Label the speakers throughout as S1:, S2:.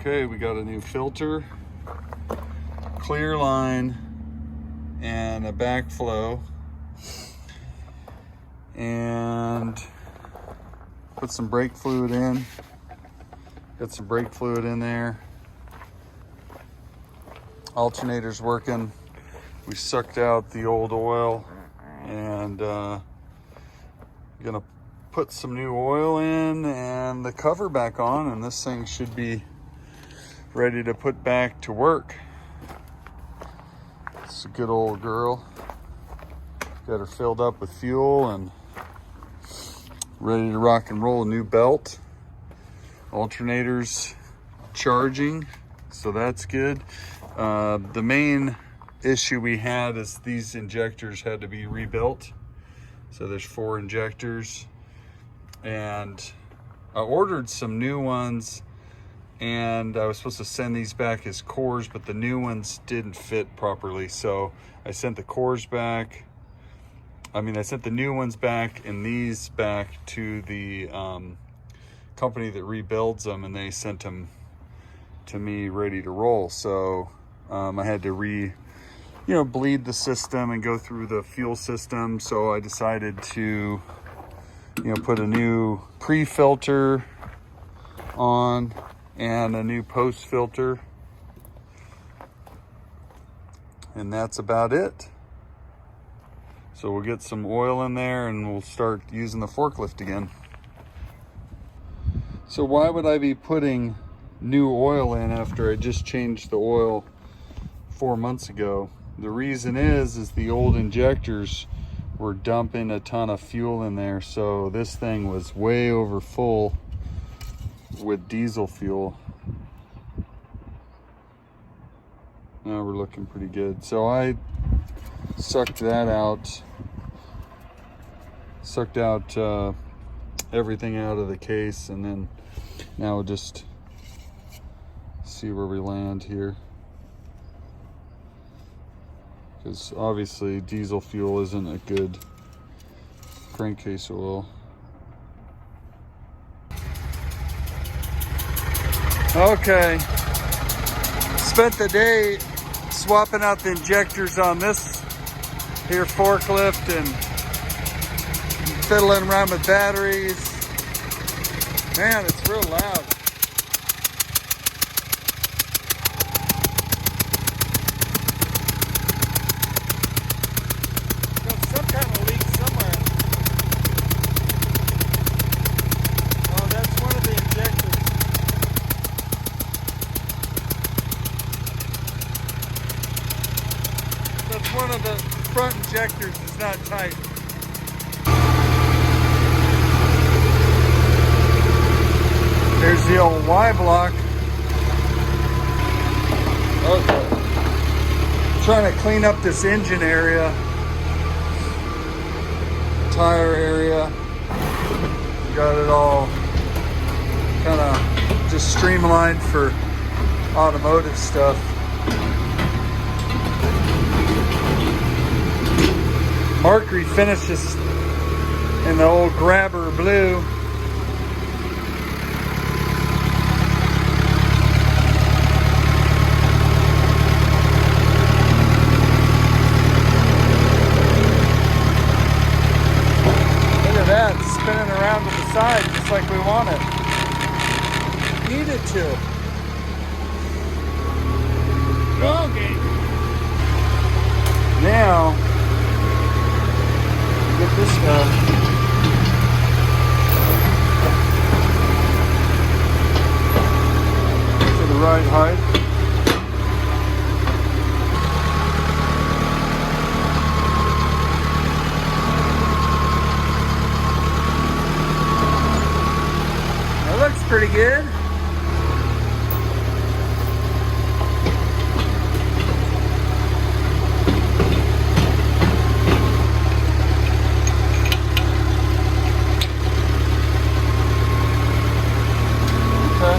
S1: Okay, we got a new filter, clear line, and a backflow, and put some brake fluid in. Got some brake fluid in there. Alternator's working. We sucked out the old oil, and gonna put some new oil in and the cover back on, and this thing should be ready to put back to work. It's a good old girl. Got her filled up with fuel and ready to rock and roll. A new belt. Alternator's charging, so that's good. The main issue we had is these injectors had to be rebuilt. So there's 4 injectors, and I ordered some new ones, and I was supposed to send these back as cores, but the new ones didn't fit properly. So I sent the cores back. I sent the new ones back and these back to the company that rebuilds them, and they sent them to me ready to roll. So I had to bleed the system and go through the fuel system. So I decided to, put a new pre-filter on and a new post filter, and that's about it. So we'll get some oil in there and we'll start using the forklift again. So why would I be putting new oil in after I just changed the oil 4 months ago? The reason is the old injectors were dumping a ton of fuel in there, so this thing was way over full with diesel fuel. Now we're looking pretty good. So I sucked that out, everything out of the case, and then now we'll just see where we land here, because obviously diesel fuel isn't a good crankcase oil. Okay, spent the day swapping out the injectors on this here forklift and fiddling around with batteries. Man, it's real loud. There's some kind of leak somewhere. Oh, that's one of the injectors. That's one of the front injectors is not tight. There's the old Y block. Okay. Trying to clean up this engine area, tire area. Got it all kind of just streamlined for automotive stuff. Mark refinished this in the old grabber blue. Spinning around to the side just like we want it. Needed to. Okay. Now, get this guy. To the right height. Looks pretty good. Okay.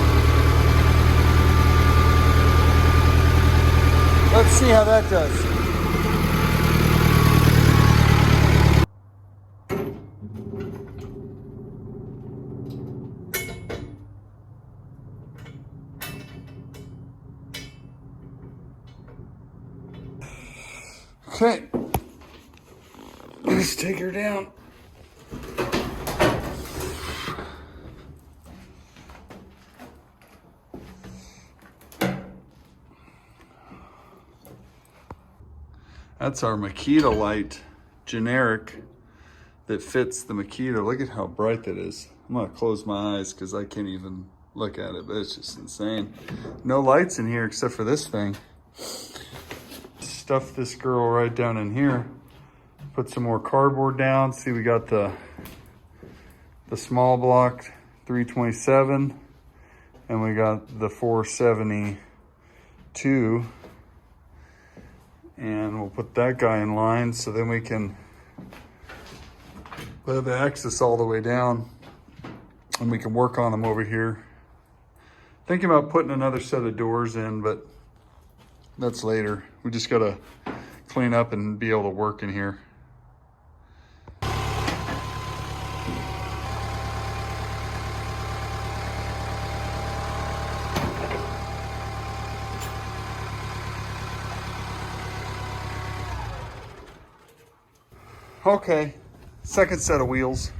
S1: Let's see how that does. Okay. Let's take her down. That's our Makita light, generic, that fits the Makita. Look at how bright that is. I'm gonna close my eyes because I can't even look at it, but it's just insane. No lights in here except for this thing. Stuff this girl right down in here. Put some more cardboard down. See, we got the small block 327 and we got the 472. And we'll put that guy in line so then we can have the axis all the way down and we can work on them over here. Thinking about putting another set of doors in, but that's later. We just gotta clean up and be able to work in here. Okay, second set of wheels.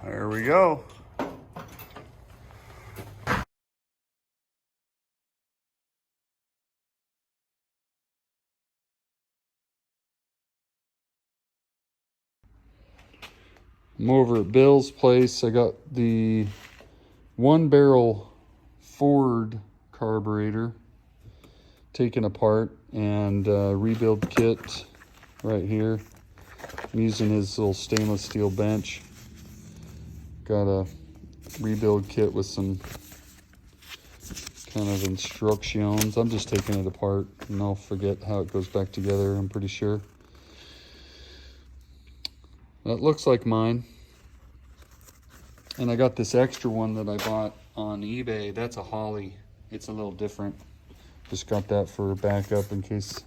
S1: There we go. I'm over at Bill's place. I got the 1-barrel Ford carburetor taken apart and rebuild kit right here. I'm using his little stainless steel bench. Got a rebuild kit with some kind of instructions. I'm just taking it apart and I'll forget how it goes back together, I'm pretty sure. That looks like mine. And I got this extra one that I bought on eBay. That's a Holly. It's a little different. Just got that for backup in case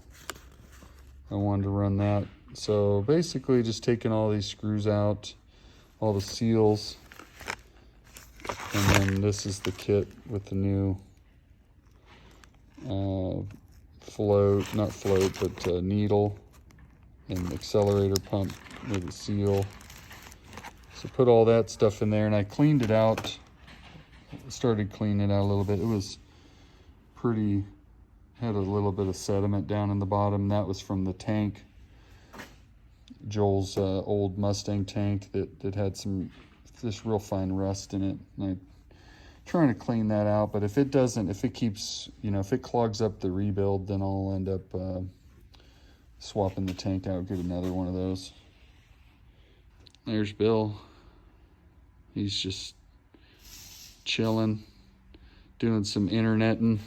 S1: I wanted to run that. So basically just taking all these screws out, all the seals. And then this is the kit with the new needle and accelerator pump with a seal. So put all that stuff in there and I cleaned it out. Started cleaning it out a little bit. It was pretty, had a little bit of sediment down in the bottom. That was from the tank, Joel's old Mustang tank that had this real fine rust in it. And I'm trying to clean that out, but if it doesn't, if it keeps, if it clogs up the rebuild, then I'll end up swapping the tank out, get another one of those. There's Bill. He's just chilling, doing some interneting.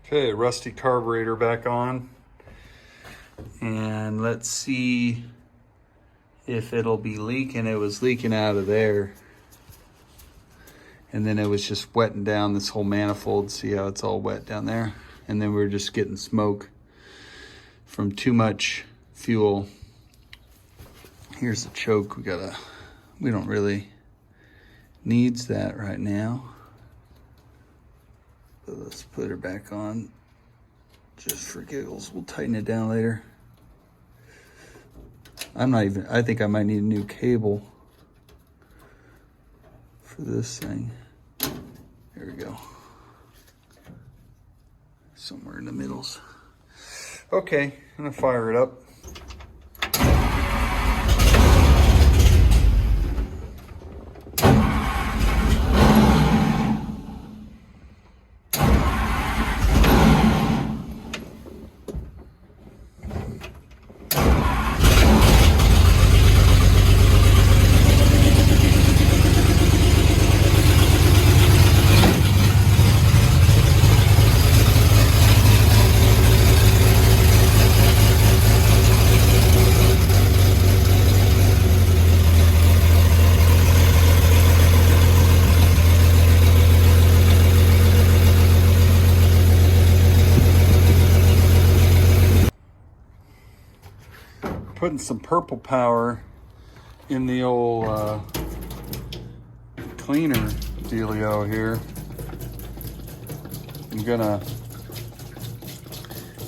S1: Okay, rusty carburetor back on. And let's see if it'll be leaking. It was leaking out of there. And then it was just wetting down this whole manifold. See how it's all wet down there? And then we were just getting smoke from too much fuel. Here's the choke. We don't really needs that right now. But let's put her back on just for giggles. We'll tighten it down later. I think I might need a new cable for this thing. There we go. Somewhere in the middles. Okay, I'm gonna fire it up. putting some purple power in the old cleaner dealio here. I'm gonna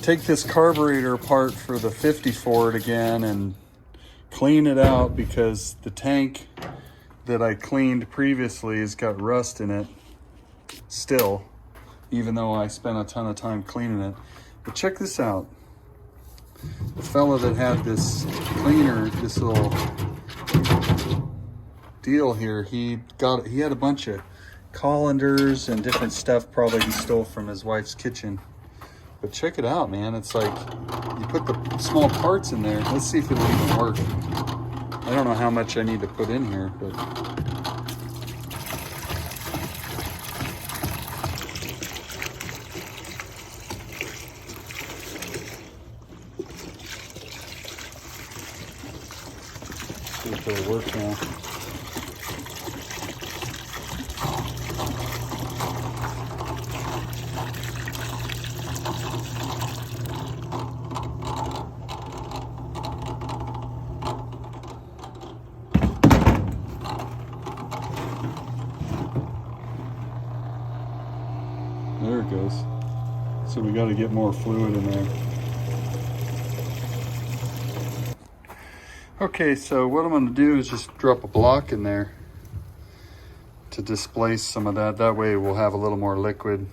S1: take this carburetor apart for the 50 Ford again and clean it out, because the tank that I cleaned previously has got rust in it still, even though I spent a ton of time cleaning it. But check this out. The fella that had this cleaner, this little deal here, he had a bunch of colanders and different stuff, probably he stole from his wife's kitchen. But check it out, man. It's like you put the small parts in there. Let's see if it'll even work. I don't know how much I need to put in here, but see if it'll work now. There it goes. So we got to get more fluid in there. Okay, so what I'm going to do is just drop a block in there to displace some of that. That way we'll have a little more liquid